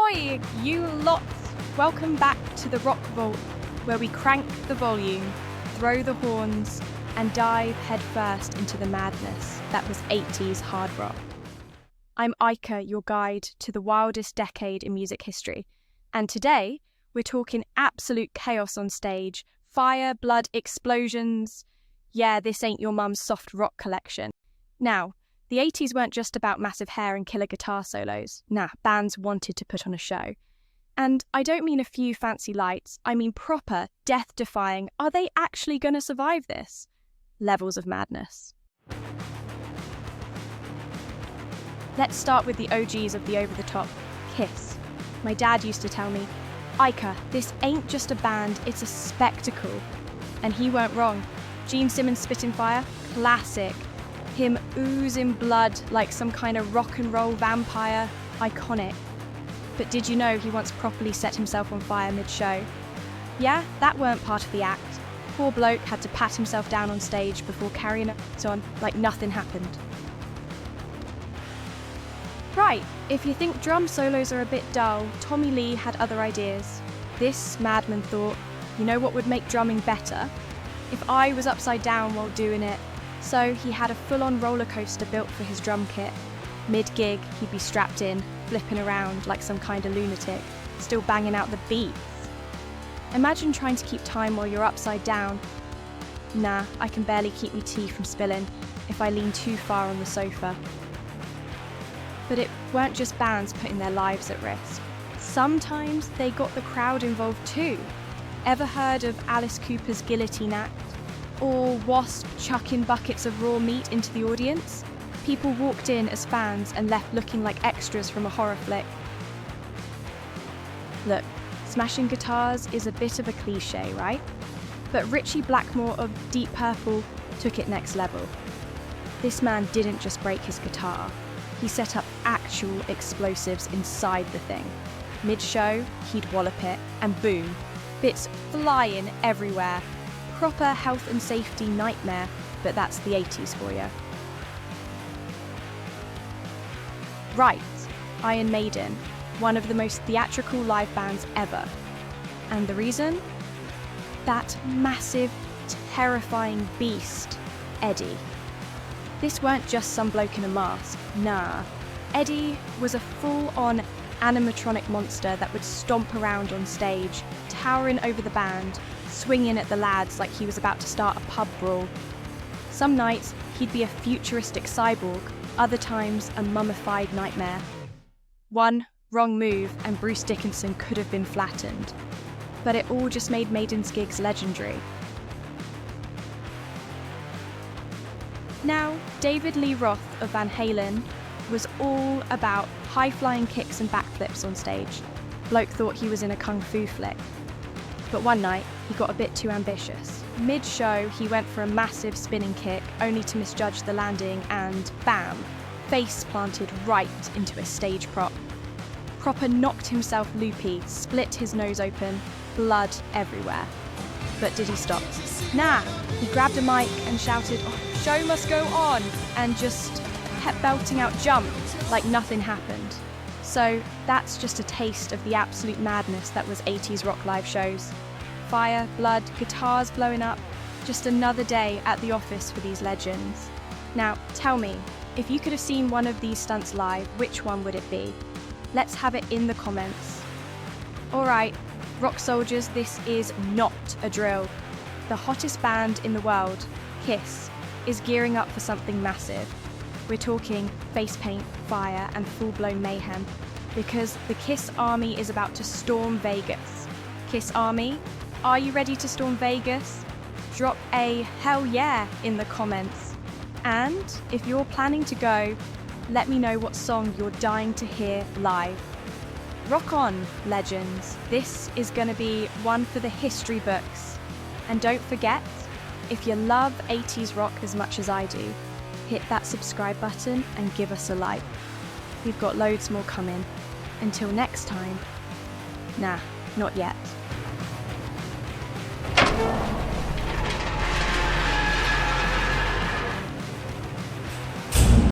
Ahoy, you lots! Welcome back to the Rock Vault, where we crank the volume, throw the horns, and dive headfirst into the madness that was 80s hard rock. I'm Aika, your guide to the wildest decade in music history, and today we're talking absolute chaos on stage, fire, blood, explosions. Yeah, this ain't your mum's soft rock collection. Now, the 80s weren't just about massive hair and killer guitar solos. Nah, bands wanted to put on a show. And I don't mean a few fancy lights, I mean proper, death-defying, are they actually going to survive this? Levels of madness. Let's start with the OGs of the over-the-top, Kiss. My dad used to tell me, Aika, this ain't just a band, it's a spectacle. And he weren't wrong. Gene Simmons' Spittin' Fire, classic. Him oozing blood like some kind of rock and roll vampire, iconic. But did you know he once properly set himself on fire mid-show? Yeah, that weren't part of the act. Poor bloke had to pat himself down on stage before carrying it on like nothing happened. Right, if you think drum solos are a bit dull, Tommy Lee had other ideas. This madman thought, you know what would make drumming better? If I was upside down while doing it. So he had a full-on roller coaster built for his drum kit. Mid-gig, he'd be strapped in, flipping around like some kind of lunatic, still banging out the beats. Imagine trying to keep time while you're upside down. Nah, I can barely keep me tea from spilling if I lean too far on the sofa. But it weren't just bands putting their lives at risk. Sometimes they got the crowd involved too. Ever heard of Alice Cooper's Guillotine Act? Or W.A.S.P chucking buckets of raw meat into the audience? People walked in as fans and left looking like extras from a horror flick. Look, smashing guitars is a bit of a cliche, right? But Ritchie Blackmore of Deep Purple took it next level. This man didn't just break his guitar, he set up actual explosives inside the thing. Mid-show, he'd wallop it, and boom, bits flying everywhere. Proper health and safety nightmare, but that's the 80s for you. Right, Iron Maiden, one of the most theatrical live bands ever. And the reason? That massive, terrifying beast, Eddie. This weren't just some bloke in a mask, nah. Eddie was a full-on animatronic monster that would stomp around on stage, towering over the band, swinging at the lads like he was about to start a pub brawl. Some nights, he'd be a futuristic cyborg, other times a mummified nightmare. One wrong move and Bruce Dickinson could have been flattened. But it all just made Maiden's gigs legendary. Now, David Lee Roth of Van Halen was all about high-flying kicks and backflips on stage. Bloke thought he was in a kung fu flick. But one night, he got a bit too ambitious. Mid-show, he went for a massive spinning kick, only to misjudge the landing and bam, face planted right into a stage prop. Proper knocked himself loopy, split his nose open, blood everywhere. But did he stop? Nah, he grabbed a mic and shouted, "Oh, show must go on," and just kept belting out jump like nothing happened. So that's just a taste of the absolute madness that was 80s rock live shows. Fire, blood, guitars blowing up, just another day at the office for these legends. Now, tell me, if you could have seen one of these stunts live, which one would it be? Let's have it in the comments. Alright, rock soldiers, this is not a drill. The hottest band in the world, Kiss, is gearing up for something massive. We're talking face paint, fire, and full-blown mayhem, because the Kiss Army is about to storm Vegas. Kiss Army, are you ready to storm Vegas? Drop a hell yeah in the comments. And if you're planning to go, let me know what song you're dying to hear live. Rock on, legends. This is going to be one for the history books. And don't forget, if you love 80s rock as much as I do, hit that subscribe button and give us a like. We've got loads more coming. Until next time. Nah, not yet.